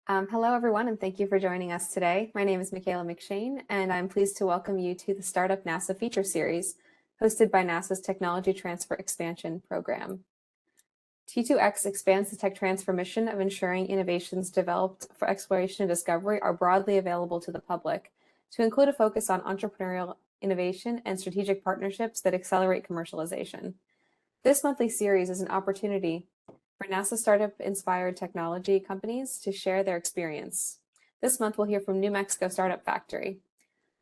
Hello, everyone, and thank you for joining us today. My name is Michaela McShane, and I'm pleased to welcome you to the Startup NASA Feature Series, hosted by NASA's Technology Transfer Expansion Program. T2X expands the tech transfer mission of ensuring innovations developed for exploration and discovery are broadly available to the public, to include a focus on entrepreneurial innovation and strategic partnerships that accelerate commercialization. This monthly series is an opportunity for NASA startup-inspired technology companies to share their experience. This month, we'll hear from New Mexico Startup Factory.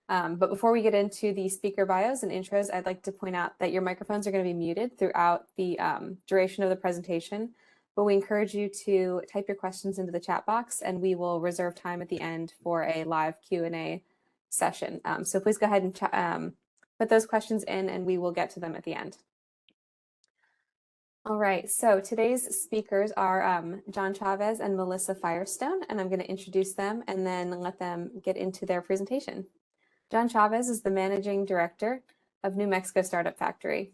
But before we get into the speaker bios and intros, I'd like to point out that your microphones are going to be muted throughout the duration of the presentation, but we encourage you to type your questions into the chat box, and we will reserve time at the end for a live Q&A session. So please go ahead and put those questions in, and we will get to them at the end. All right, so today's speakers are John Chavez and Melissa Firestone, and I'm going to introduce them and then let them get into their presentation. John Chavez is the Managing Director of New Mexico Startup Factory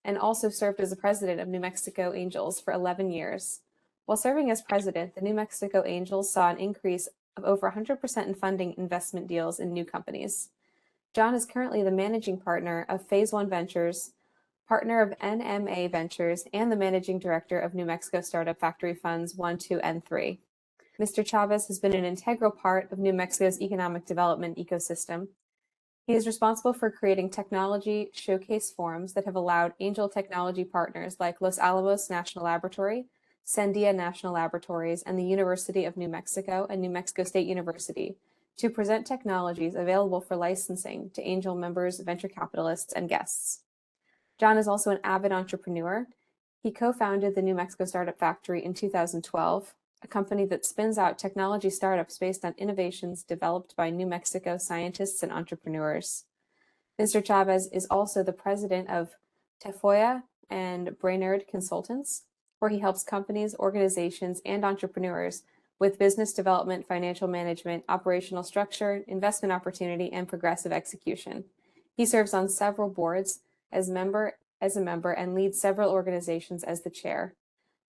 and also served as the president of New Mexico Angels for 11 years. While serving as president, the New Mexico Angels saw an increase of over 100% in funding investment deals in new companies. John is currently the managing partner of Phase 1 Ventures, partner of NMA Ventures, and the managing director of New Mexico Startup Factory Funds 1, 2, and 3. Mr. Chavez has been an integral part of New Mexico's economic development ecosystem. He is responsible for creating technology showcase forums that have allowed angel technology partners like Los Alamos National Laboratory, Sandia National Laboratories, and the University of New Mexico and New Mexico State University to present technologies available for licensing to angel members, venture capitalists, and guests. John is also an avid entrepreneur. He co-founded the New Mexico Startup Factory in 2012, a company that spins out technology startups based on innovations developed by New Mexico scientists and entrepreneurs. Mr. Chavez is also the president of Tafoya and Brainerd Consultants, where he helps companies, organizations, and entrepreneurs with business development, financial management, operational structure, investment opportunity, and progressive execution. He serves on several boards as a member and leads several organizations as the chair.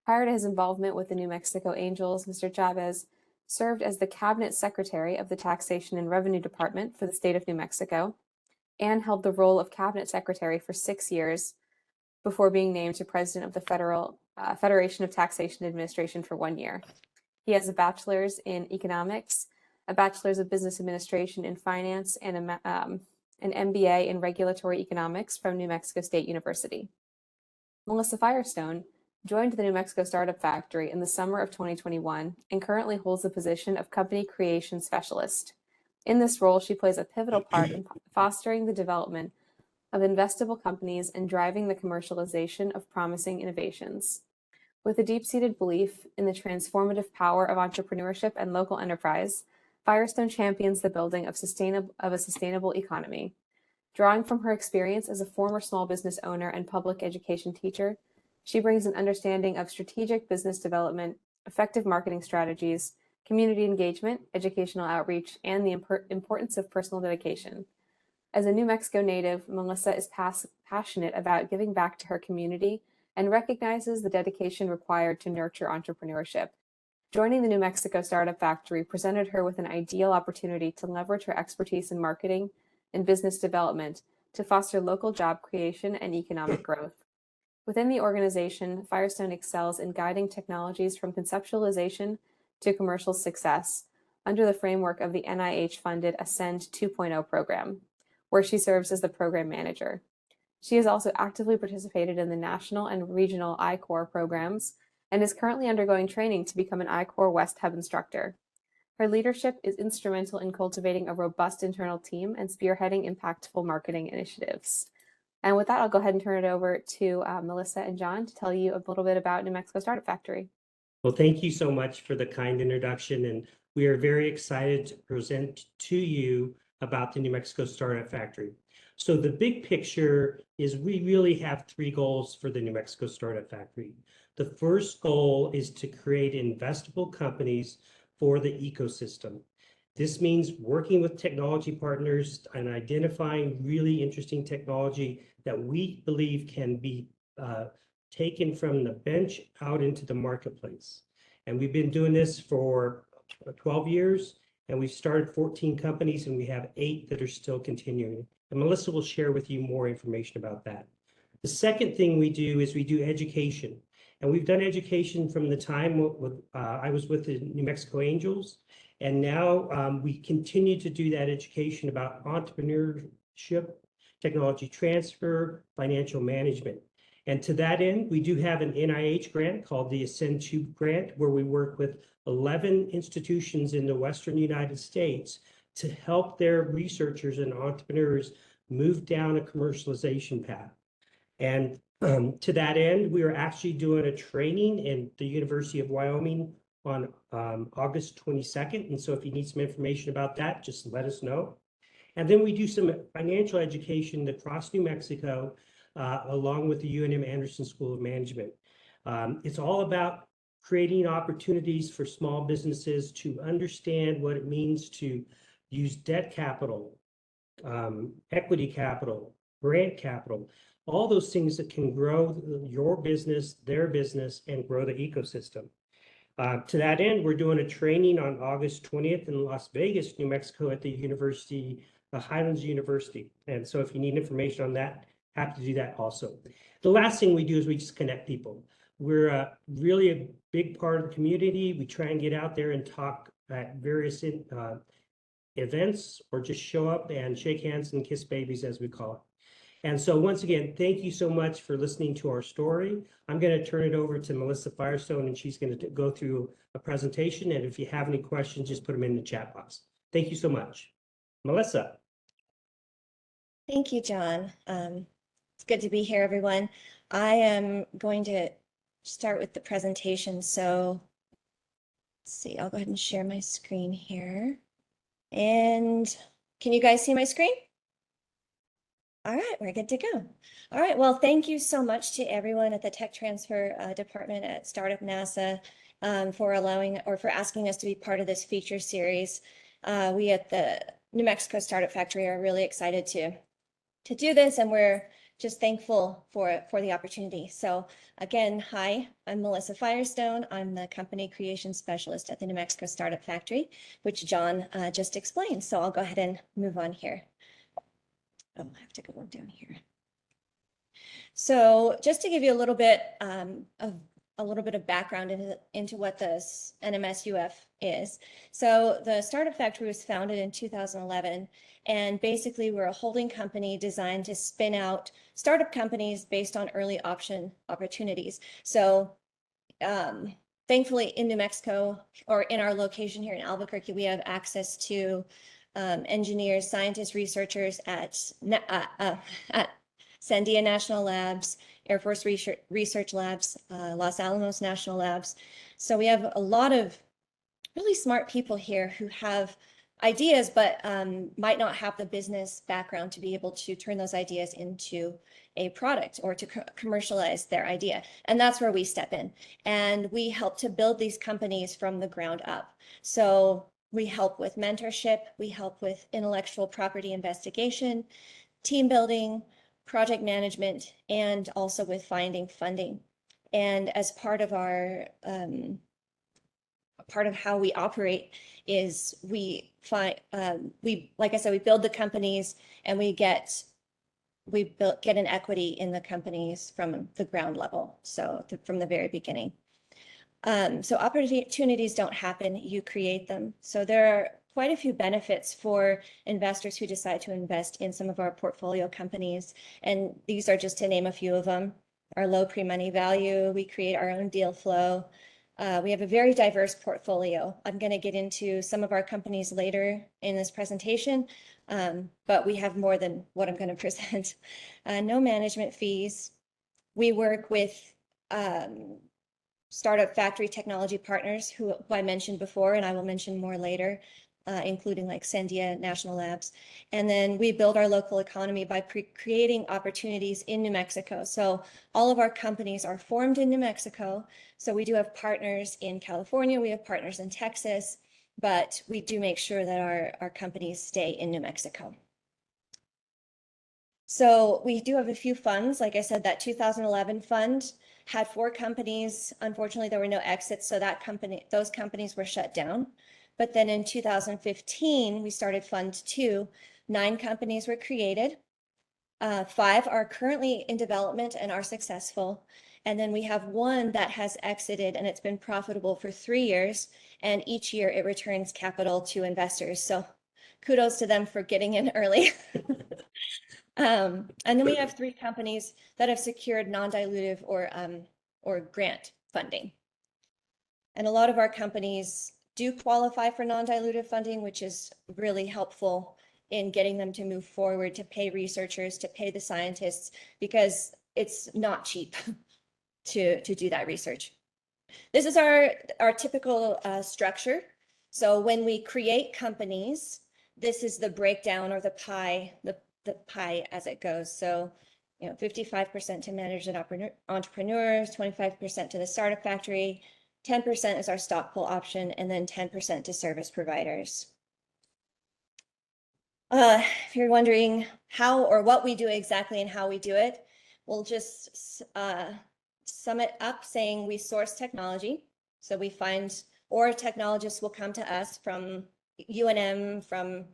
Prior to his involvement with the New Mexico Angels, Mr. Chavez served as the cabinet secretary of the Taxation and Revenue Department for the state of New Mexico and held the role of cabinet secretary for 6 years before being named to president of the Federal Federation of Taxation Administration for 1 year. He has a bachelor's in economics, a bachelor's of business administration in finance, and an MBA in regulatory economics from New Mexico State University. Melissa Firestone joined the New Mexico Startup Factory in the summer of 2021 and currently holds the position of company creation specialist. In this role, she plays a pivotal part in fostering the development of investable companies and driving the commercialization of promising innovations. With a deep-seated belief in the transformative power of entrepreneurship and local enterprise, Firestone champions the building of a sustainable economy. Drawing from her experience as a former small business owner and public education teacher, she brings an understanding of strategic business development, effective marketing strategies, community engagement, educational outreach, and the importance of personal dedication. As a New Mexico native, Melissa is passionate about giving back to her community and recognizes the dedication required to nurture entrepreneurship. Joining the New Mexico Startup Factory presented her with an ideal opportunity to leverage her expertise in marketing and business development to foster local job creation and economic growth. Within the organization, Firestone excels in guiding technologies from conceptualization to commercial success under the framework of the NIH-funded Ascend 2.0 program, where she serves as the program manager. She has also actively participated in the national and regional I-Corps programs and is currently undergoing training to become an I-Corps West Hub instructor. Her leadership is instrumental in cultivating a robust internal team and spearheading impactful marketing initiatives. And with that, I'll go ahead and turn it over to Melissa and John to tell you a little bit about New Mexico Startup Factory. Well, thank you so much for the kind introduction, and we are very excited to present to you about the New Mexico Startup Factory. So the big picture is we really have 3 goals for the New Mexico Startup Factory. The first goal is to create investable companies for the ecosystem. This means working with technology partners and identifying really interesting technology that we believe can be taken from the bench out into the marketplace. And we've been doing this for 12 years, and we've started 14 companies, and we have 8 that are still continuing. And Melissa will share with you more information about that. The second thing we do is we do education. And we've done education from the time I was with the New Mexico Angels. And now we continue to do that education about entrepreneurship, technology transfer, financial management. And to that end, we do have an NIH grant called the Ascend 2 grant, where we work with 11 institutions in the Western United States to help their researchers and entrepreneurs move down a commercialization path. And to that end, we are actually doing a training in the University of Wyoming on August 22nd. And so if you need some information about that, just let us know. And then we do some financial education across New Mexico, along with the UNM Anderson School of Management. It's all about creating opportunities for small businesses to understand what it means to use debt capital, equity capital, grant capital, all those things that can grow your business, their business, and grow the ecosystem. To that end, we're doing a training on August 20th in Las Vegas, New Mexico at the University, Highlands University. And so if you need information on that, happy to do that also. The last thing we do is we just connect people. We're really a big part of the community. We try and get out there and talk at various events, or just show up and shake hands and kiss babies, as we call it. And so once again, thank you so much for listening to our story. I'm going to turn it over to Melissa Firestone, and she's going to go through a presentation. And if you have any questions, just put them in the chat box. Thank you so much. Melissa. Thank you, John. It's good to be here, everyone. I am going to start with the presentation. So let's see, I'll go ahead and share my screen here. And can you guys see my screen? All right, we're good to go. All right, well, thank you so much to everyone at the Tech Transfer Department at Startup NASA for allowing or for asking us to be part of this feature series. We at the New Mexico Startup Factory are really excited to do this, and we're just thankful for the opportunity. So again, hi, I'm Melissa Firestone. I'm the company creation specialist at the New Mexico Startup Factory, which John just explained. So I'll go ahead and move on here. Oh, I have to go down here. So just to give you a little bit of background into what this NMSUF is. So the Startup Factory was founded in 2011, and basically we're a holding company designed to spin out startup companies based on early option opportunities. So thankfully in New Mexico, or in our location here in Albuquerque, we have access to engineers, scientists, researchers at Sandia National Labs, Air Force Research Labs, Los Alamos National Labs. So we have a lot of really smart people here who have ideas, but might not have the business background to be able to turn those ideas into a product or to commercialize their idea. And that's where we step in. And we help to build these companies from the ground up. So we help with mentorship, we help with intellectual property investigation, team building, project management, and also with finding funding. And as part of our part of how we operate is we like I said, we build the companies, and we get an equity in the companies from the ground level, so from the very beginning. So opportunities don't happen, you create them. So there are quite a few benefits for investors who decide to invest in some of our portfolio companies. And these are just to name a few of them. Our low pre-money value, we create our own deal flow. We have a very diverse portfolio. I'm going to get into some of our companies later in this presentation, but we have more than what I'm going to present. No management fees. We work with Startup Factory technology partners who I mentioned before, and I will mention more later, including like Sandia National Labs. And then we build our local economy by creating opportunities in New Mexico. So all of our companies are formed in New Mexico. So we do have partners in California, we have partners in Texas, but we do make sure that our companies stay in New Mexico. So we do have a few funds. Like I said, that 2011 fund had 4 companies. Unfortunately, there were no exits, so those companies were shut down. But then in 2015, we started Fund 2. 9 companies were created. 5 are currently in development and are successful. And then we have 1 that has exited and it's been profitable for 3 years. And each year it returns capital to investors. So kudos to them for getting in early. And then we have 3 companies that have secured non-dilutive or grant funding. And a lot of our companies do qualify for non-dilutive funding, which is really helpful in getting them to move forward, to pay researchers, to pay the scientists, because it's not cheap to do that research. This is our typical structure. So when we create companies, this is the breakdown or the pie as it goes. So, 55% to managers and entrepreneurs, 25% to the startup factory, 10% is our stock pool option, and then 10% to service providers. If you're wondering how or what we do exactly and how we do it, we'll just sum it up saying we source technology. So we find, or technologists will come to us from UNM, from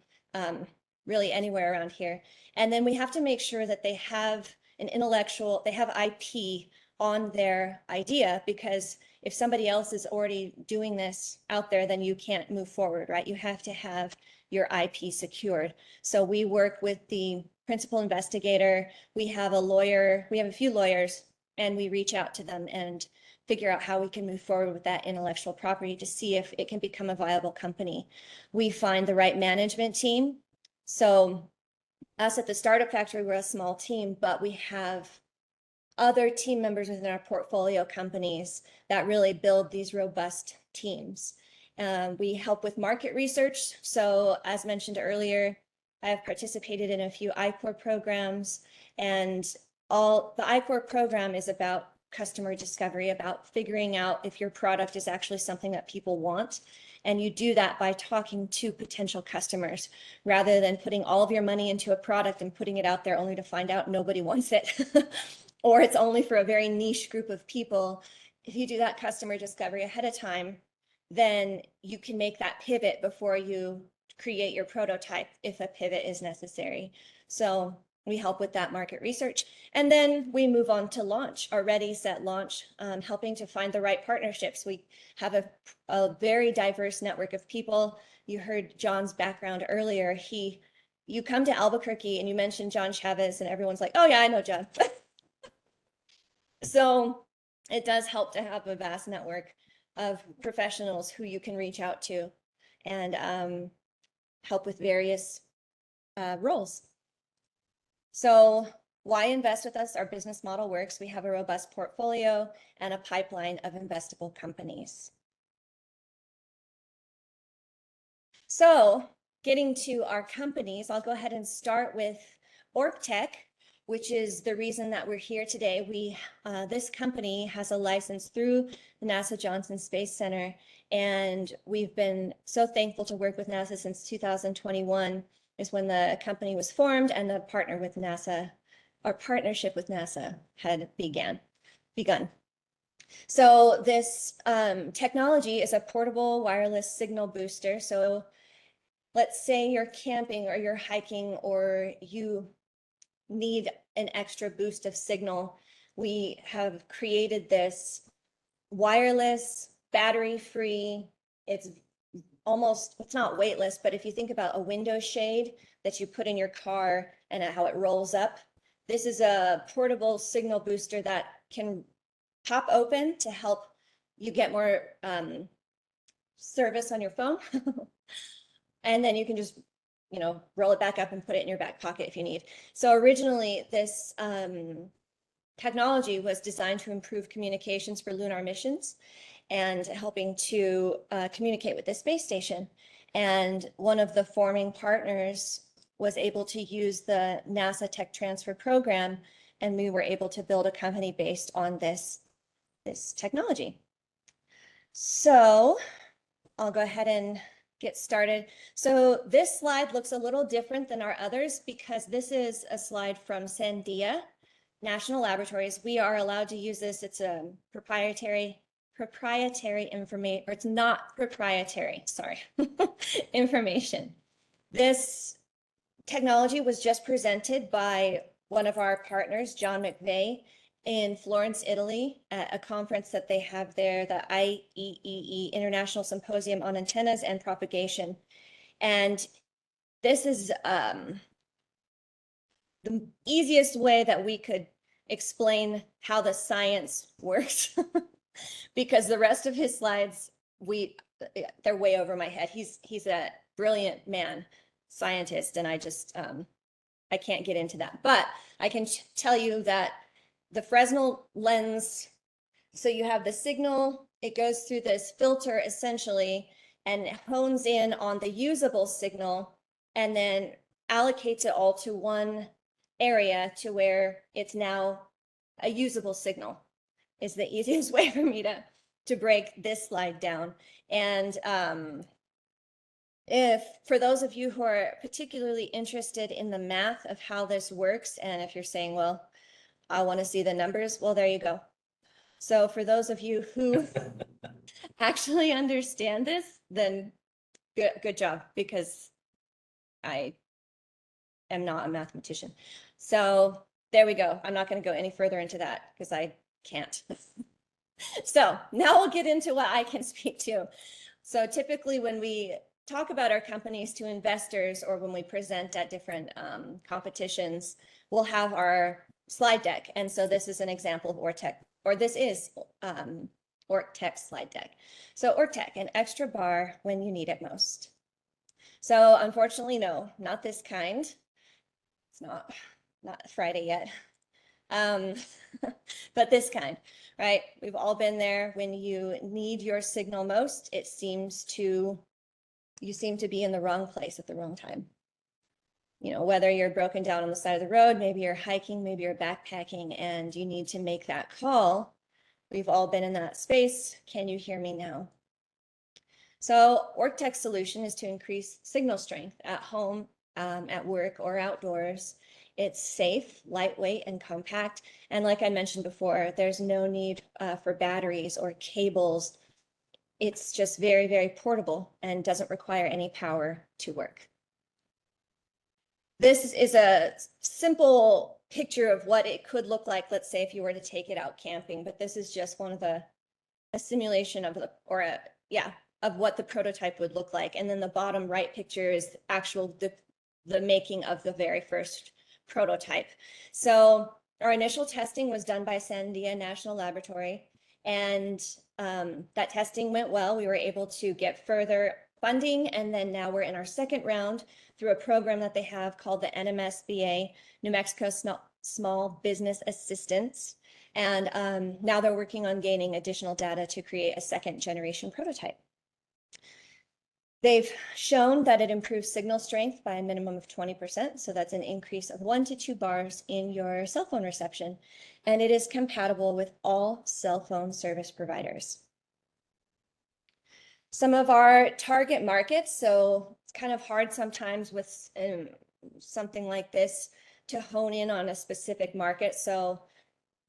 really anywhere around here. And then we have to make sure that they have they have IP on their idea, because if somebody else is already doing this out there, then you can't move forward, right? You have to have your IP secured. So we work with the principal investigator. We have a lawyer, we have a few lawyers, and we reach out to them and figure out how we can move forward with that intellectual property to see if it can become a viable company. We find the right management team. So us at the Startup Factory, we're a small team, but we have other team members within our portfolio companies that really build these robust teams. We help with market research. So as mentioned earlier, I have participated in a few ICOR programs, and the ICOR program is about customer discovery, about figuring out if your product is actually something that people want. And you do that by talking to potential customers rather than putting all of your money into a product and putting it out there only to find out nobody wants it or it's only for a very niche group of people. If you do that customer discovery ahead of time, then you can make that pivot before you create your prototype if a pivot is necessary. So we help with that market research. And then we move on to launch, or ready, set, launch, helping to find the right partnerships. We have a very diverse network of people. You heard John's background earlier. You come to Albuquerque and you mentioned John Chavez and everyone's like, oh yeah, I know John. So it does help to have a vast network of professionals who you can reach out to and help with various roles. So why invest with us? Our business model works. We have a robust portfolio and a pipeline of investable companies. So getting to our companies, I'll go ahead and start with ORC Tech, which is the reason that we're here today. This company has a license through the NASA Johnson Space Center, and we've been so thankful to work with NASA since 2021 is when the company was formed and the partnership with NASA had begun. So this technology is a portable wireless signal booster. So let's say you're camping or you're hiking or you need an extra boost of signal. We have created this wireless, battery-free. It's not weightless, but if you think about a window shade that you put in your car and how it rolls up, this is a portable signal booster that can pop open to help you get more service on your phone. And then you can just, roll it back up and put it in your back pocket if you need. So originally this technology was designed to improve communications for lunar missions and helping to communicate with the space station. And one of the forming partners was able to use the NASA Tech Transfer Program, and we were able to build a company based on this technology. So I'll go ahead and get started. So this slide looks a little different than our others because this is a slide from Sandia National Laboratories. We are allowed to use this. It's a proprietary proprietary information, or it's not proprietary, sorry, information. This technology was just presented by one of our partners, John McVeigh, in Florence, Italy, at a conference that they have there, the IEEE, International Symposium on Antennas and Propagation. And this is the easiest way that we could explain how the science works, because the rest of his slides, they're way over my head. He's a brilliant man, scientist, and I can't get into that. But I can tell you that the Fresnel lens, so you have the signal, it goes through this filter essentially, and it hones in on the usable signal, and then allocates it all to one area to where it's now a usable signal, is the easiest way for me to break this slide down. And if for those of you who are particularly interested in the math of how this works, and if you're saying, well, I want to see the numbers, well, there you go. So for those of you who actually understand this, then good job, because I am not a mathematician. So there we go. I'm not going to go any further into that because I can't. So now we'll get into what I can speak to. So typically when we talk about our companies to investors, or when we present at different competitions, we'll have our slide deck. And so this is an example of ORC Tech, or this is ORC Tech slide deck. So ORC Tech, an extra bar when you need it most. So unfortunately, no, not this kind. It's not Friday yet. But this kind, right? We've all been there. When you need your signal most, you seem to be in the wrong place at the wrong time. You know, whether you're broken down on the side of the road, maybe you're hiking, maybe you're backpacking, and you need to make that call. We've all been in that space. Can you hear me now? So ORC Tech's solution is to increase signal strength at home, at work, or outdoors. It's safe, lightweight, and compact. And like I mentioned before, there's no need for batteries or cables. It's just very, very portable and doesn't require any power to work. This is a simple picture of what it could look like, let's say, if you were to take it out camping, but this is just one of a simulation of of what the prototype would look like. And then the bottom right picture is the making of the very first prototype. So our initial testing was done by Sandia National Laboratory, and that testing went well. We were able to get further funding, and then now we're in our second round through a program that they have called the NMSBA, New Mexico Small Business Assistance. And now they're working on gaining additional data to create a second generation prototype. They've shown that it improves signal strength by a minimum of 20%. So that's an increase of 1 to 2 bars in your cell phone reception. And it is compatible with all cell phone service providers. Some of our target markets, so it's kind of hard sometimes with something like this to hone in on a specific market. So,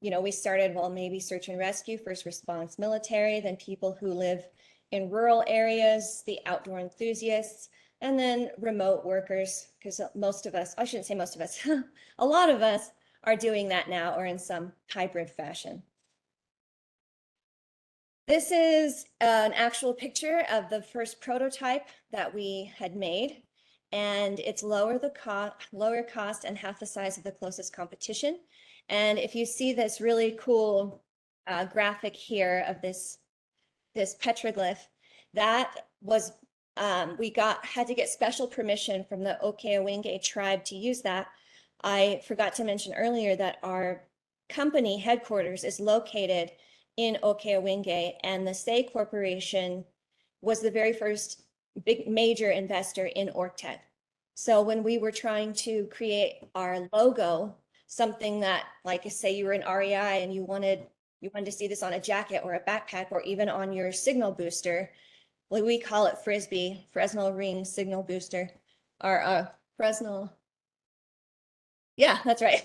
you know, we started, well, maybe search and rescue, first response, military, then people who live in rural areas, the outdoor enthusiasts, and then remote workers, because most of us, I shouldn't say most of us, a lot of us are doing that now, or in some hybrid fashion. This is an actual picture of the first prototype that we had made, and it's lower cost and half the size of the closest competition. And if you see this really cool graphic here of this petroglyph, that was had to get special permission from the Okewenge tribe to use that. I forgot to mention earlier that our company headquarters is located in Okewenge, and the Say Corporation was the very first big major investor in ORC Tech. So when we were trying to create our logo, something that, like say you were an REI and you wanted to see this on a jacket or a backpack or even on your signal booster, well, we call it Frisbee, Fresnel Ring Signal Booster, or Fresnel. Yeah, that's right.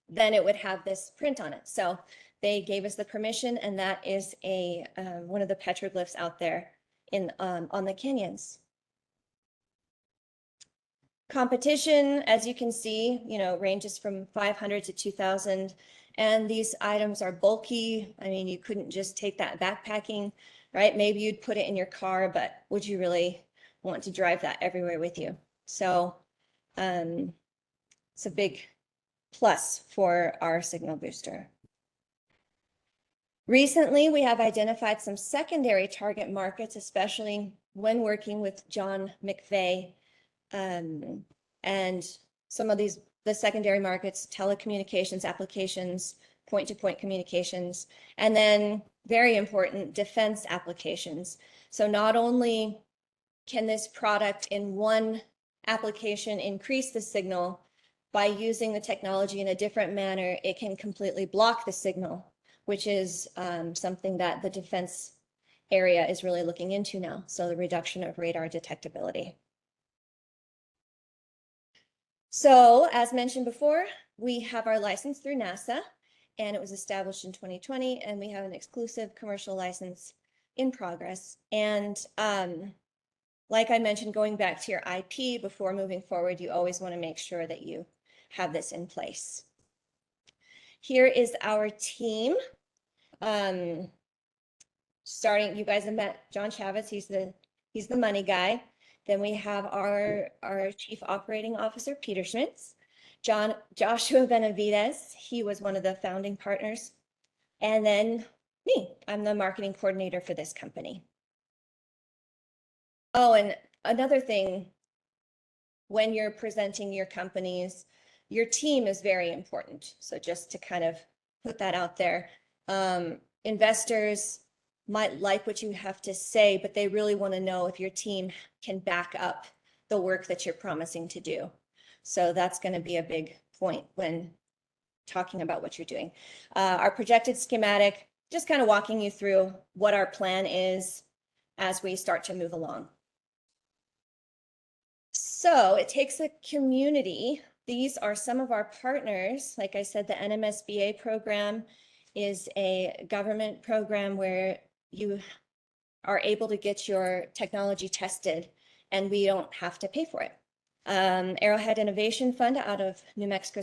Then it would have this print on it. So they gave us the permission, and that is a one of the petroglyphs out there in on the canyons. Competition, as you can see, ranges from 500 to 2,000, and these items are bulky. I mean, you couldn't just take that backpacking, right? Maybe you'd put it in your car, but would you really want to drive that everywhere with you? So it's a big plus for our signal booster. Recently, we have identified some secondary target markets, especially when working with John McVeigh. And some of the secondary markets, telecommunications applications, point-to-point communications, and then very important, defense applications. So not only can this product in one application increase the signal, by using the technology in a different manner, it can completely block the signal, which is something that the defense area is really looking into now. So the reduction of radar detectability. So as mentioned before, we have our license through NASA, and it was established in 2020, and we have an exclusive commercial license in progress. And like I mentioned, going back to your IP before moving forward, you always want to make sure that you have this in place. Here is our team. Starting, you guys have met John Chavez, he's the money guy. Then we have our Chief Operating Officer, Peter Schmitz. Joshua Benavides, he was one of the founding partners. And then me, I'm the marketing coordinator for this company. Oh, and another thing, when you're presenting your companies, your team is very important. So just to kind of put that out there, investors might like what you have to say, but they really want to know if your team can back up the work that you're promising to do. So that's going to be a big point when talking about what you're doing. Our projected schematic, just kind of walking you through what our plan is as we start to move along. So it takes a community. These are some of our partners. Like I said, the NMSBA program is a government program where you are able to get your technology tested and we don't have to pay for it. Arrowhead Innovation Fund out of New Mexico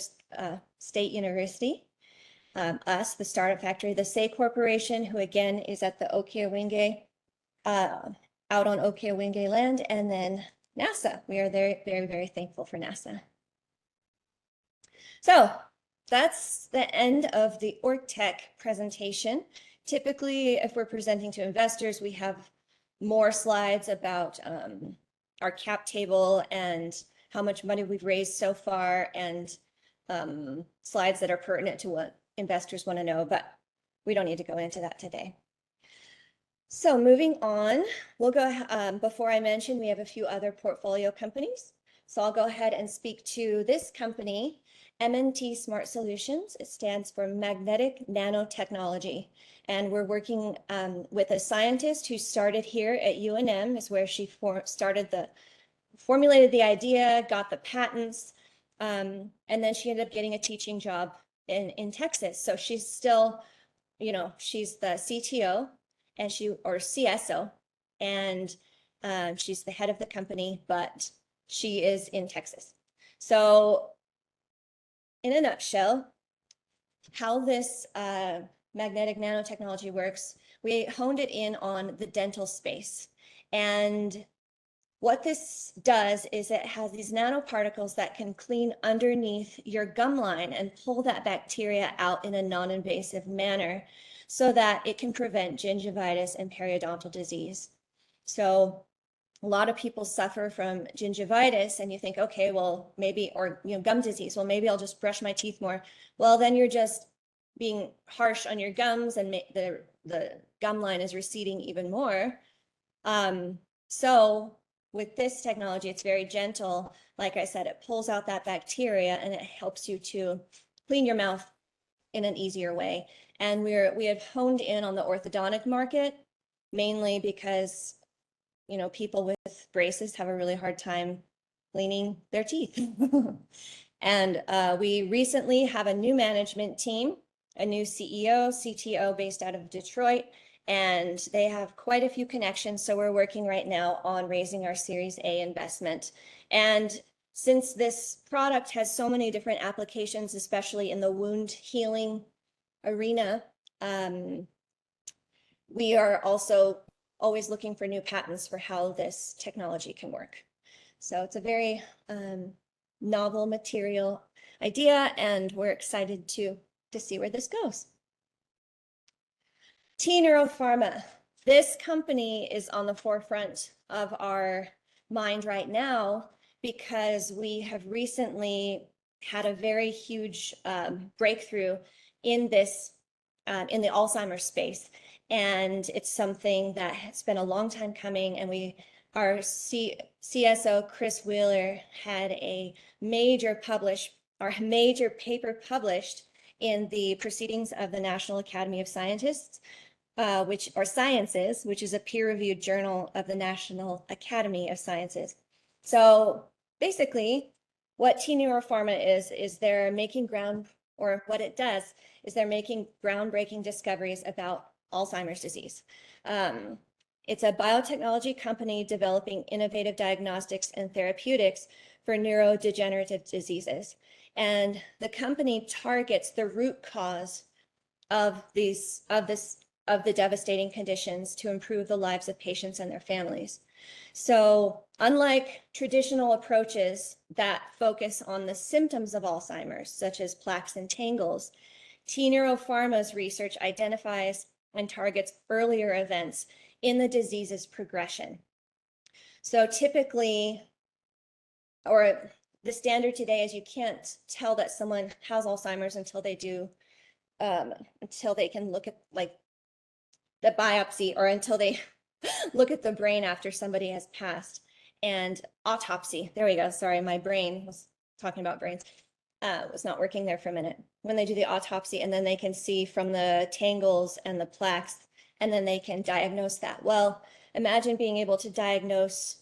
State University. Us, the Startup Factory, the Say Corporation, who again is at the Okiawinge, out on Okiawinge land, and then NASA. We are very, very, very thankful for NASA. So that's the end of the ORC Tech presentation. Typically, if we're presenting to investors, we have more slides about our cap table and how much money we've raised so far, and slides that are pertinent to what investors want to know, but we don't need to go into that today. So moving on, we'll go, before I mention, we have a few other portfolio companies. So I'll go ahead and speak to this company, MNT Smart Solutions. It stands for Magnetic Nanotechnology. And we're working with a scientist who started here at UNM, is where she formulated the idea, got the patents, and then she ended up getting a teaching job in Texas. So she's still, she's the CTO and or CSO, and she's the head of the company, but she is in Texas. So in a nutshell, how this magnetic nanotechnology works, we honed it in on the dental space. And what this does is it has these nanoparticles that can clean underneath your gum line and pull that bacteria out in a non-invasive manner so that it can prevent gingivitis and periodontal disease. So a lot of people suffer from gingivitis, and you think, okay, well, maybe, or gum disease, well, maybe I'll just brush my teeth more. Well, then you're just being harsh on your gums, and the gum line is receding even more. So with this technology, it's very gentle. Like I said, it pulls out that bacteria and it helps you to clean your mouth in an easier way. And we have honed in on the orthodontic market, mainly because people with braces have a really hard time cleaning their teeth. And we recently have a new management team. a new CEO, CTO based out of Detroit, and they have quite a few connections. So we're working right now on raising our Series A investment. And since this product has so many different applications, especially in the wound healing arena, we are also always looking for new patents for how this technology can work. So it's a very novel material idea, and we're excited to see where this goes. T-Neuropharma. This company is on the forefront of our mind right now because we have recently had a very huge breakthrough in this, in the Alzheimer's space. And it's something that has been a long time coming, and our CSO, Chris Wheeler, had a major paper published in the Proceedings of the National Academy of Scientists, which is a peer-reviewed journal of the National Academy of Sciences. So basically, what T-Neuropharma is they're making what it does is they're making groundbreaking discoveries about Alzheimer's disease. It's a biotechnology company developing innovative diagnostics and therapeutics for neurodegenerative diseases. And the company targets the root cause of the devastating conditions to improve the lives of patients and their families. So unlike traditional approaches that focus on the symptoms of Alzheimer's, such as plaques and tangles, T-Neuropharma's research identifies and targets earlier events in the disease's progression. So typically, or the standard today is you can't tell that someone has Alzheimer's until they can look at like the biopsy, or until they look at the brain after somebody has passed. And autopsy, there we go. Sorry, my brain was talking about brains. Was not working there for a minute. When they do the autopsy, and then they can see from the tangles and the plaques, and then they can diagnose that. Well, imagine being able to diagnose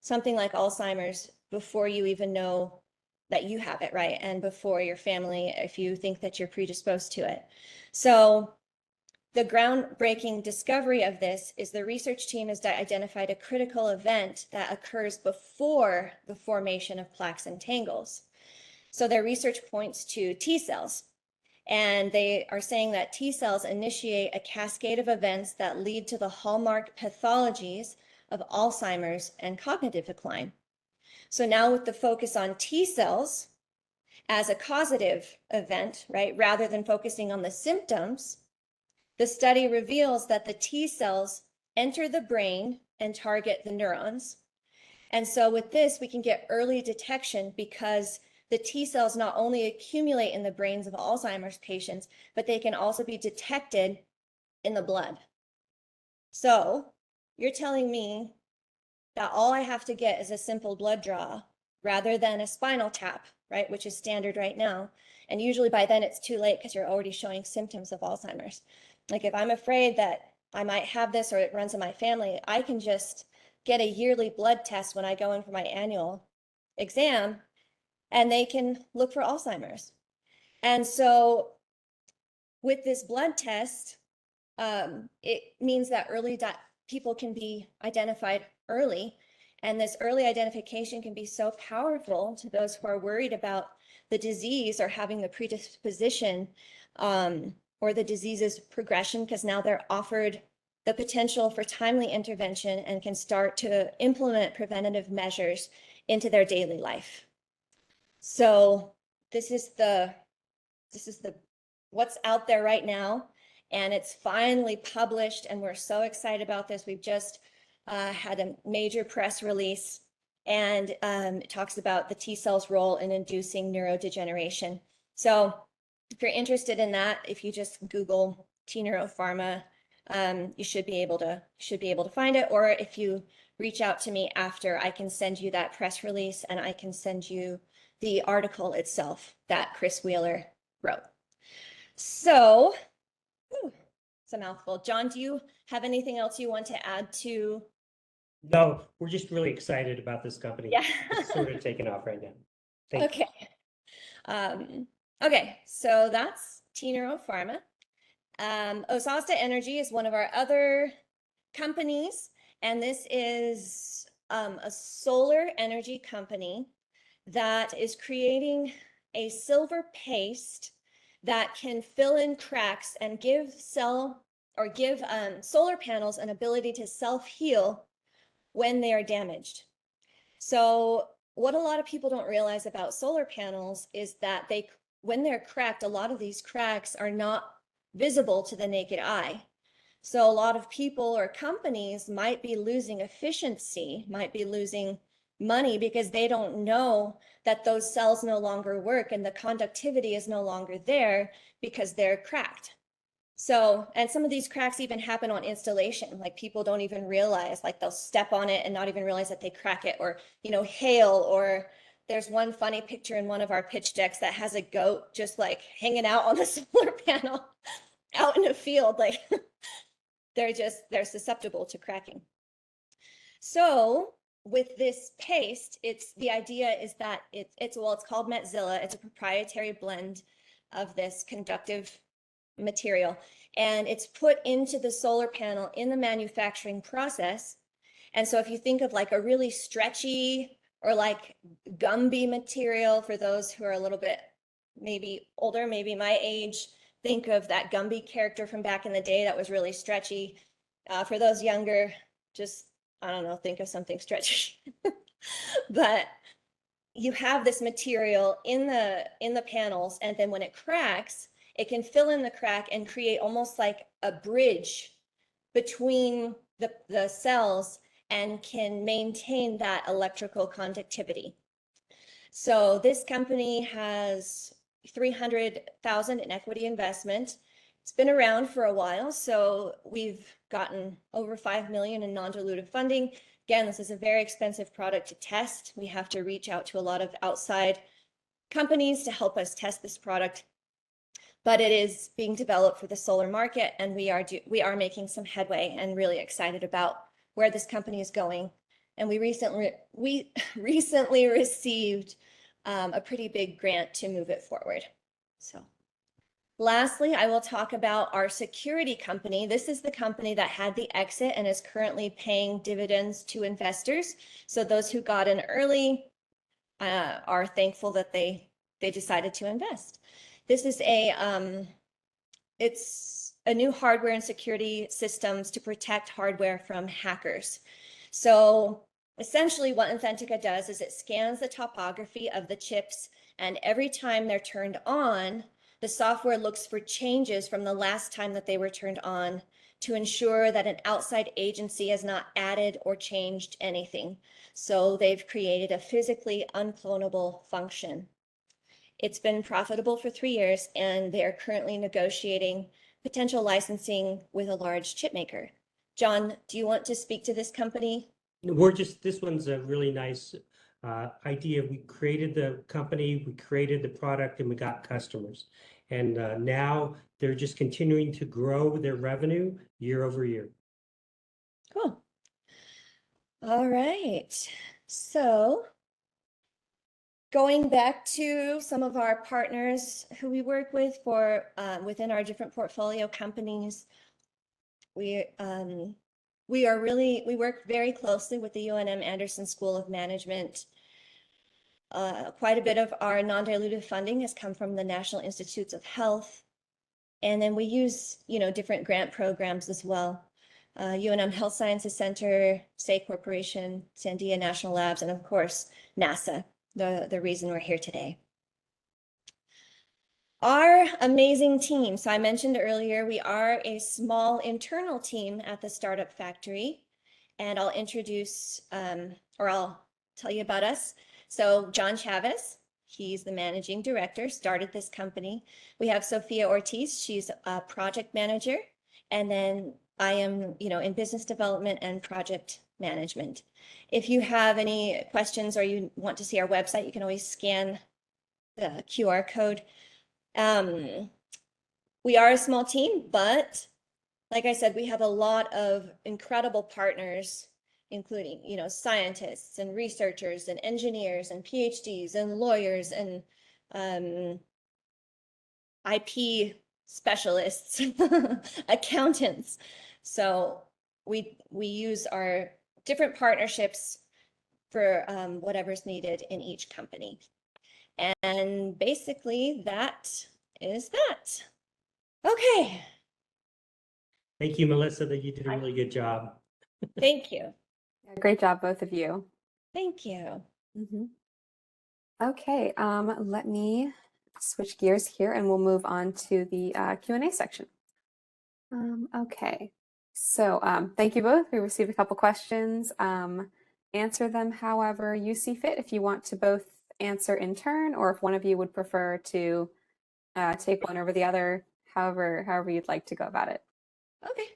something like Alzheimer's before you even know that you have it, right? And before your family, if you think that you're predisposed to it. So the groundbreaking discovery of this is the research team has identified a critical event that occurs before the formation of plaques and tangles. So their research points to T cells, and they are saying that T cells initiate a cascade of events that lead to the hallmark pathologies of Alzheimer's and cognitive decline. So now with the focus on T cells as a causative event, right, rather than focusing on the symptoms, the study reveals that the T cells enter the brain and target the neurons. And so with this, we can get early detection because the T cells not only accumulate in the brains of Alzheimer's patients, but they can also be detected in the blood. So you're telling me that all I have to get is a simple blood draw rather than a spinal tap, right, which is standard right now. And usually by then it's too late because you're already showing symptoms of Alzheimer's. Like if I'm afraid that I might have this or it runs in my family, I can just get a yearly blood test when I go in for my annual exam, and they can look for Alzheimer's. And so with this blood test, it means that people can be identified early. And this early identification can be so powerful to those who are worried about the disease or having the predisposition or the disease's progression, because now they're offered the potential for timely intervention and can start to implement preventative measures into their daily life. So this is what's out there right now, and it's finally published, and we're so excited about this. We've just had a major press release, and it talks about the T cells' role in inducing neurodegeneration. So if you're interested in that, if you just Google T-Neuropharma, you should be able to find it. Or if you reach out to me after, I can send you that press release, and I can send you the article itself that Chris Wheeler wrote. So, it's a mouthful. John, do you have anything else you want to add to? No, we're just really excited about this company. Yeah. It's sort of taking off right now. Thank Okay. Okay, so that's T Pharma. Osasta Energy is one of our other companies, and this is a solar energy company that is creating a silver paste that can fill in cracks and give solar panels an ability to self-heal when they are damaged. So what a lot of people don't realize about solar panels is that when they're cracked, a lot of these cracks are not visible to the naked eye. So a lot of people or companies might be losing efficiency, might be losing money because they don't know that those cells no longer work and the conductivity is no longer there because they're cracked. So, and some of these cracks even happen on installation, like people don't even realize, like they'll step on it and not even realize that they crack it, or, hail, or there's one funny picture in one of our pitch decks that has a goat just like hanging out on the solar panel out in a field, like they're susceptible to cracking. So with this paste, the idea is that it's called Metzilla. It's a proprietary blend of this conductive material, and it's put into the solar panel in the manufacturing process. And so if you think of like a really stretchy or like Gumby material, for those who are a little bit maybe older, maybe my age, think of that Gumby character from back in the day that was really stretchy. For those younger, just, I don't know, think of something stretchy. But you have this material in the panels, and then when it cracks, it can fill in the crack and create almost like a bridge between the cells and can maintain that electrical conductivity. So this company has 300,000 in equity investment. It's been around for a while, so we've gotten over 5 million in non-dilutive funding. Again, this is a very expensive product to test. We have to reach out to a lot of outside companies to help us test this product, but it is being developed for the solar market, and we are making some headway and really excited about where this company is going. And we recently received a pretty big grant to move it forward. So lastly, I will talk about our security company. This is the company that had the exit and is currently paying dividends to investors. So those who got in early are thankful that they decided to invest. This is it's a new hardware and security systems to protect hardware from hackers. So essentially what Authentica does is it scans the topography of the chips, and every time they're turned on, the software looks for changes from the last time that they were turned on to ensure that an outside agency has not added or changed anything. So they've created a physically unclonable function. It's been profitable for 3 years, and they are currently negotiating potential licensing with a large chip maker. John, do you want to speak to this company? This one's a really nice idea. We created the company, we created the product, and we got customers. And now they're just continuing to grow their revenue year over year. Cool. All right. So going back to some of our partners who we work with for within our different portfolio companies, we work very closely with the UNM Anderson School of Management. Quite a bit of our non-dilutive funding has come from the National Institutes of Health, and then we use different grant programs as well. UNM Health Sciences Center, SAE Corporation, Sandia National Labs, and of course NASA, the reason we're here today. Our amazing team. So I mentioned earlier, we are a small internal team at the Startup Factory, and I'll introduce, or I'll tell you about us. So John Chavez, he's the managing director, started this company. We have Sophia Ortiz, she's a project manager, and then I am, in business development and project management. If you have any questions or you want to see our website, you can always scan the QR code. We are a small team, but like I said, we have a lot of incredible partners, including, scientists and researchers and engineers and PhDs and lawyers and IP specialists, accountants. So we use our different partnerships for whatever's needed in each company. And basically that is that. Okay, Thank you, Melissa, that you did a really good job. thank you. Yeah, great job, both of you. Thank you. Okay, let me switch gears here and we'll move on to the Q&A section. Okay, so thank you both. We received a couple questions. Answer them however you see fit. If you want to both answer in turn, or if one of you would prefer to take one over the other, however you'd like to go about it. Okay.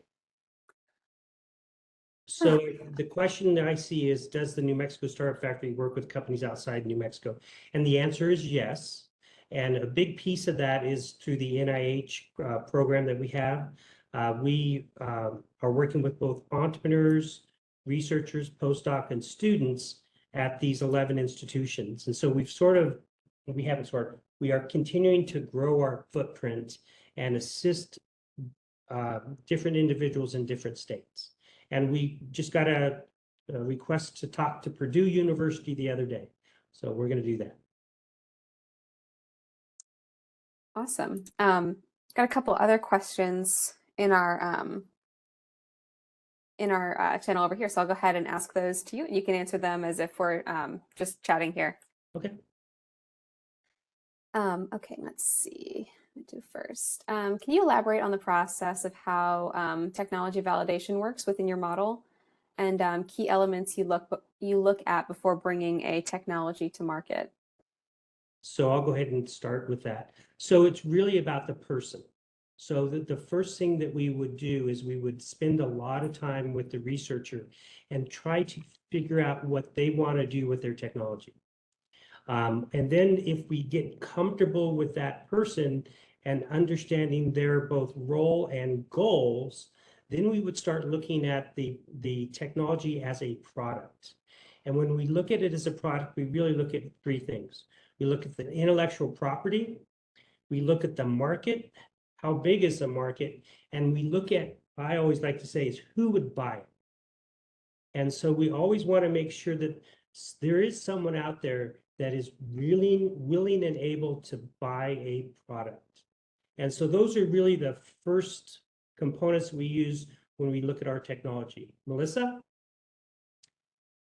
So the question that I see is, does the New Mexico Startup Factory work with companies outside New Mexico? And the answer is yes. And a big piece of that is through the NIH program that we have. We are working with both entrepreneurs, researchers, postdoc, and students at these 11 institutions. And so we are continuing to grow our footprint and assist different individuals in different states. And we just got a request to talk to Purdue University the other day. So we're going to do that. Awesome. Got a couple other questions in our channel over here. So I'll go ahead and ask those to you. You can answer them as if we're just chatting here. Okay. Okay, let's see. What to do first? Can you elaborate on the process of how technology validation works within your model, and key elements you look at before bringing a technology to market? So I'll go ahead and start with that. So it's really about the person. So the first thing that we would do is we would spend a lot of time with the researcher and try to figure out what they want to do with their technology. And then if we get comfortable with that person and understanding their both role and goals, then we would start looking at the technology as a product. And when we look at it as a product, we really look at three things. We look at the intellectual property, we look at the market, how big is the market, and we look at, I always like to say, is who would buy it. And so we always want to make sure that there is someone out there that is really willing and able to buy a product. And so those are really the first components we use when we look at our technology. Melissa?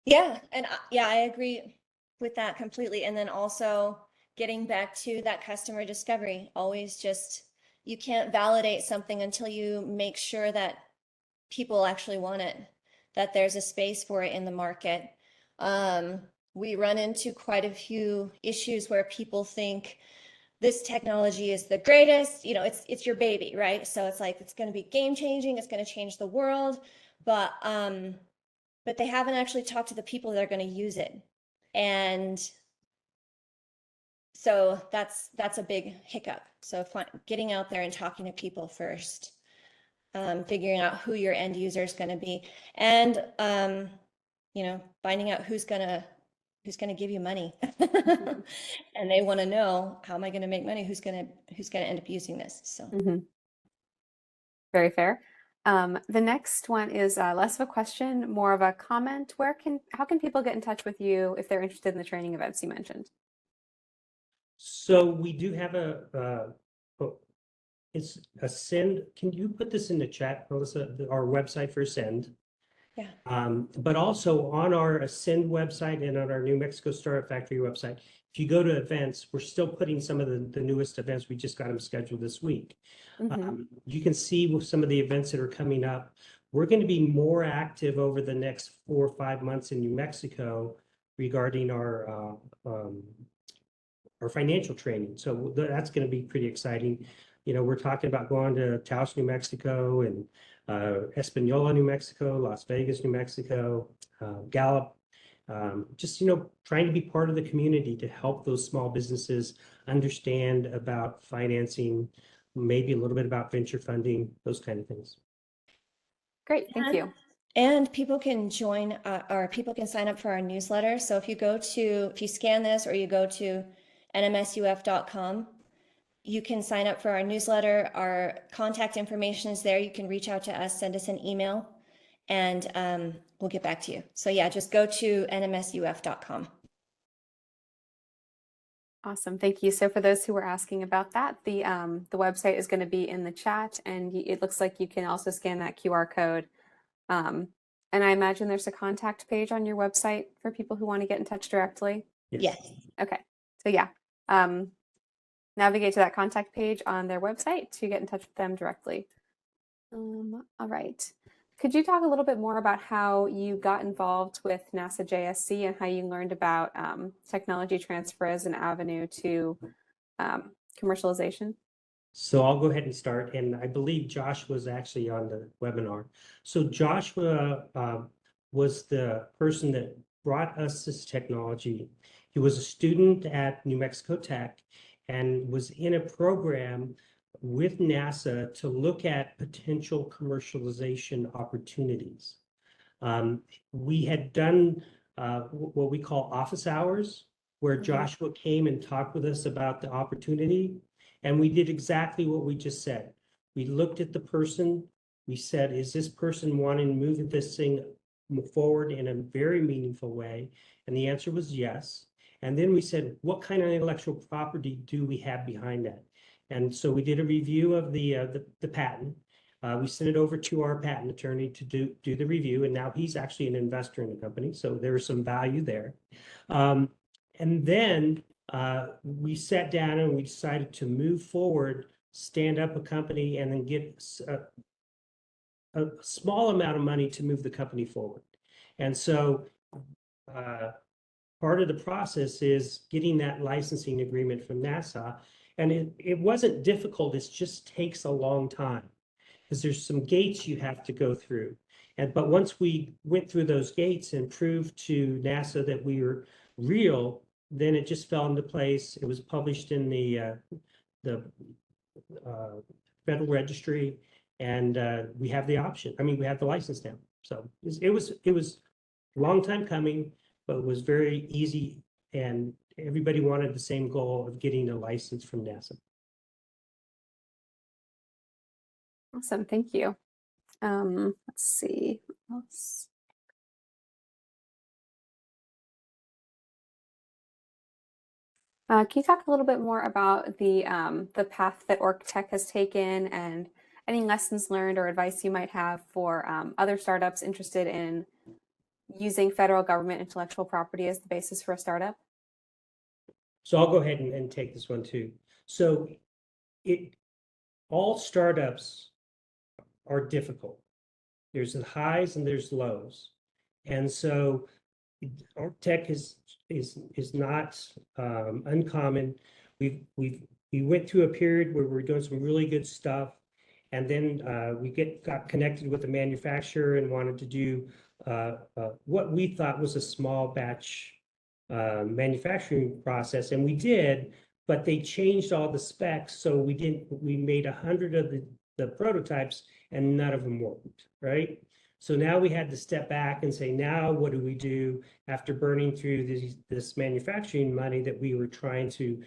Yeah, and I agree with that completely. And then also getting back to that customer discovery, always just, you can't validate something until you make sure that people actually want it, that there's a space for it in the market. We run into quite a few issues where people think this technology is the greatest, you know, it's your baby, right? So it's like, it's going to be game changing, it's going to change the world, but they haven't actually talked to the people that are going to use it. And so that's a big hiccup. So getting out there and talking to people first, figuring out who your end user is going to be, and you know, finding out who's going to give you money. And they want to know, how am I going to make money? Who's going to end up using this? So Very fair. The next one is less of a question, more of a comment. How can people get in touch with you if they're interested in the training events you mentioned? So we do have it's Ascend. Can you put this in the chat, Melissa? Our website for Ascend. yeah. But also on our Ascend website and on our New Mexico Startup Factory website, if you go to events, we're still putting some of the newest events. We just got them scheduled this week. You can see some of the events that are coming up. We're going to be more active over the next 4 or 5 months in New Mexico regarding our financial training. So that's going to be pretty exciting. You know, we're talking about going to Taos, New Mexico, and Espanola, New Mexico, Las Vegas, New Mexico, Gallup. Just, you know, trying to be part of the community to help those small businesses understand about financing, maybe a little bit about venture funding, those kind of things. Great, thank you. And people can join, or people can sign up for our newsletter. So if you scan this or you go to nmsuf.com, you can sign up for our newsletter. Our contact information is there. You can reach out to us, send us an email, and we'll get back to you. So yeah, just go to nmsuf.com. Awesome, thank you. So for those who were asking about that, the website is going to be in the chat, and it looks like you can also scan that QR code. And I imagine there's a contact page on your website for people who want to get in touch directly. Yes. Okay, so yeah, navigate to that contact page on their website to get in touch with them directly. All right. Could you talk a little bit more about how you got involved with NASA JSC and how you learned about technology transfer as an avenue to commercialization? So I'll go ahead and start, and I believe Josh was actually on the webinar. So Joshua was the person that brought us this technology. He was a student at New Mexico Tech and was in a program with NASA to look at potential commercialization opportunities. We had done what we call office hours, where Joshua came and talked with us about the opportunity. And we did exactly what we just said. We looked at the person. We said, is this person wanting to move this thing forward in a very meaningful way? And the answer was yes. And then we said, what kind of intellectual property do we have behind that? And so we did a review of the patent. We sent it over to our patent attorney to do the review. And now he's actually an investor in the company. So there's some value there. And then we sat down and we decided to move forward, stand up a company, and then get a small amount of money to move the company forward. And so part of the process is getting that licensing agreement from NASA. And it wasn't difficult, it just takes a long time because there's some gates you have to go through. But once we went through those gates and proved to NASA that we were real, then it just fell into place. It was published in the Federal Registry, and we have the option. I mean, we have the license now. So it was a long time coming, but it was very easy, and everybody wanted the same goal of getting a license from NASA. Awesome, thank you. Let's see what else. Can you talk a little bit more about the path that ORC Tech has taken and any lessons learned or advice you might have for other startups interested in using federal government intellectual property as the basis for a startup? So I'll go ahead and take this one too. So all startups are difficult. There's the highs and there's lows. And so ORC Tech is not uncommon. We went through a period where we were doing some really good stuff, and then we got connected with a manufacturer and wanted to do what we thought was a small batch manufacturing process, and we did, but they changed all the specs, so we made 100 of the prototypes and none of them worked, right? So now we had to step back and say, now what do we do after burning through this manufacturing money that we were trying to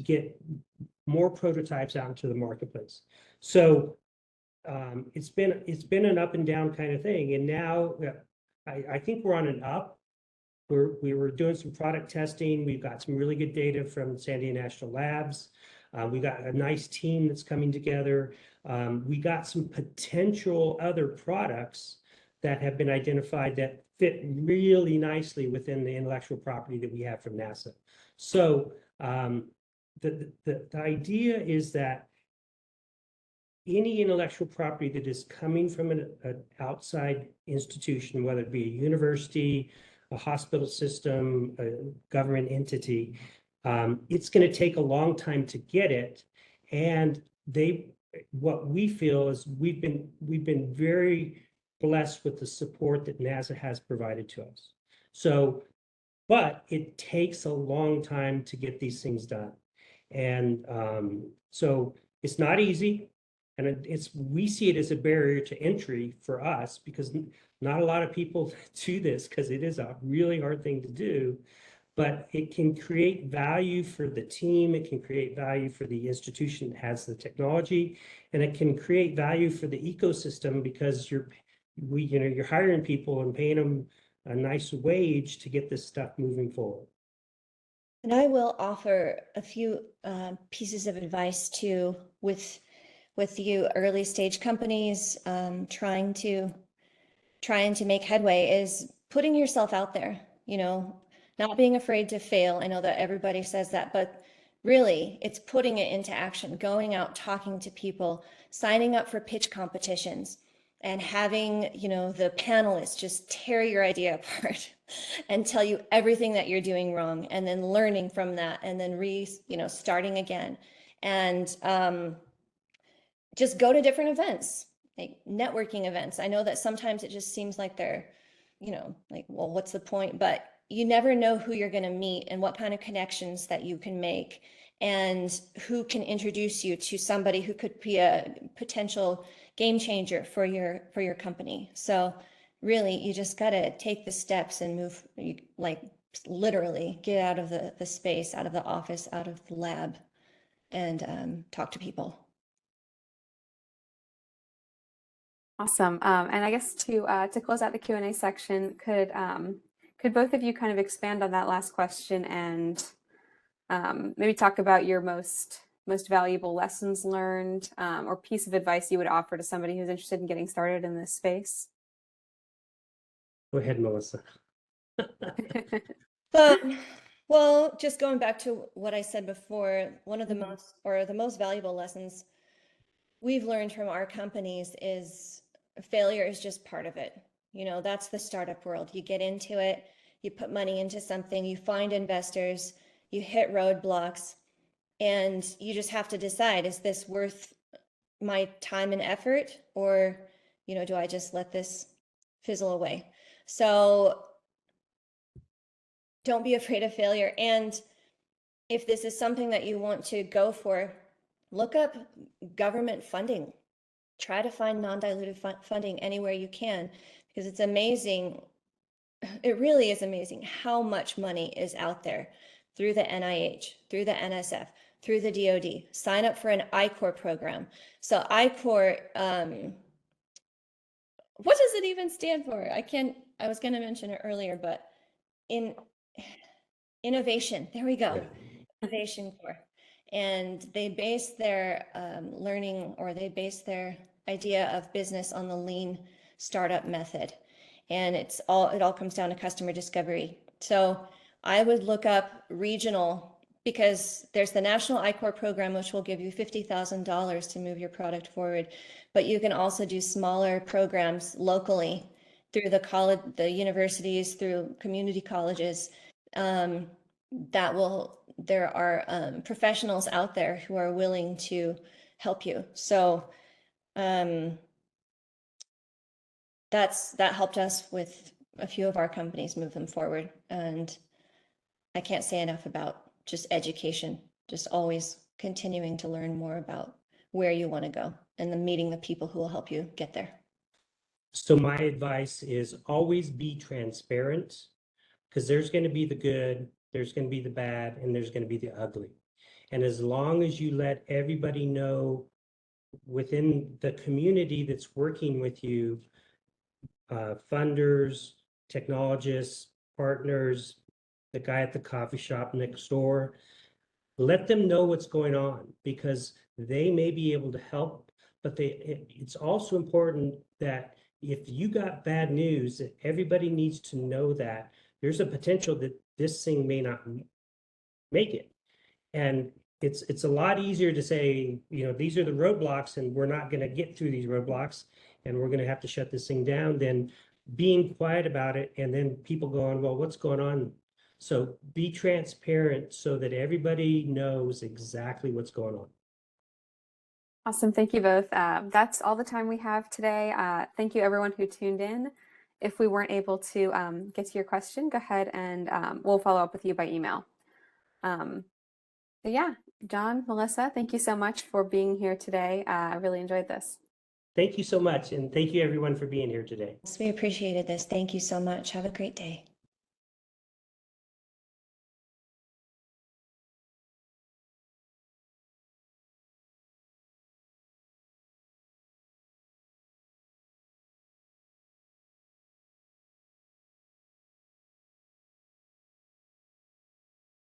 get more prototypes out into the marketplace? So it's been an up and down kind of thing, and now I think we're on an up. We were doing some product testing. We've got some really good data from San Diego National Labs. We got a nice team that's coming together. We got some potential other products that have been identified that fit really nicely within the intellectual property that we have from NASA. So the idea is that any intellectual property that is coming from an outside institution, whether it be a university, a hospital system, a government entity, it's going to take a long time to get it. And what we feel is we've been very blessed with the support that NASA has provided to us. So, but it takes a long time to get these things done. And so it's not easy. And we see it as a barrier to entry for us because not a lot of people do this because it is a really hard thing to do. but it can create value for the team. It can create value for the institution that has the technology, and it can create value for the ecosystem because you're hiring people and paying them a nice wage to get this stuff moving forward. And I will offer a few pieces of advice too with you early stage companies trying to make headway is putting yourself out there, not being afraid to fail. I know that everybody says that, but really it's putting it into action, going out, talking to people, signing up for pitch competitions, and having, the panelists just tear your idea apart and tell you everything that you're doing wrong, and then learning from that, and then starting again. And just go to different events, like networking events. I know that sometimes it just seems like they're, like, well, what's the point? But you never know who you're going to meet and what kind of connections that you can make, and who can introduce you to somebody who could be a potential game changer for your company. So really, you just got to take the steps and move, like literally get out of the space, out of the office, out of the lab, and talk to people. Awesome. And I guess to close out the Q&A section, could both of you kind of expand on that last question and maybe talk about your most valuable lessons learned or piece of advice you would offer to somebody who's interested in getting started in this space? Go ahead, Melissa. Well, just going back to what I said before, one of the most valuable lessons we've learned from our companies is failure is just part of it. That's the startup world. You get into it, you put money into something, you find investors, you hit roadblocks, and you just have to decide, is this worth my time and effort, or, do I just let this fizzle away? So don't be afraid of failure. And if this is something that you want to go for, look up government funding. Try to find non-dilutive funding anywhere you can, because it's amazing. It really is amazing how much money is out there through the NIH, through the NSF, through the DoD. Sign up for an I-Corps program. So I-Corps, what does it even stand for? I was going to mention it earlier, but innovation. There we go. Yeah. Innovation Corps. And they base their learning, or they base their idea of business on the lean startup method. And it all comes down to customer discovery. So I would look up regional, because there's the National I-Corps program, which will give you $50,000 to move your product forward. But you can also do smaller programs locally through the universities, through community colleges. There are professionals out there who are willing to help you. So that helped us with a few of our companies move them forward. And I can't say enough about just education, just always continuing to learn more about where you want to go, and then meeting the people who will help you get there. So my advice is always be transparent, because there's going to be the good, there's going to be the bad, and there's going to be the ugly. And as long as you let everybody know within the community that's working with you, funders, technologists, partners, the guy at the coffee shop next door, let them know what's going on, because they may be able to help. But it's also important that if you got bad news, that everybody needs to know that there's a potential that this thing may not make it. And it's a lot easier to say, these are the roadblocks and we're not going to get through these roadblocks and we're going to have to shut this thing down, than being quiet about it and then people going, well, what's going on? So be transparent so that everybody knows exactly what's going on. Awesome. Thank you both. That's all the time we have today. Thank you everyone who tuned in. If we weren't able to get to your question, go ahead and we'll follow up with you by email. Yeah, John, Melissa, thank you so much for being here today. I really enjoyed this. Thank you so much. And thank you everyone for being here today. We appreciated this. Thank you so much. Have a great day.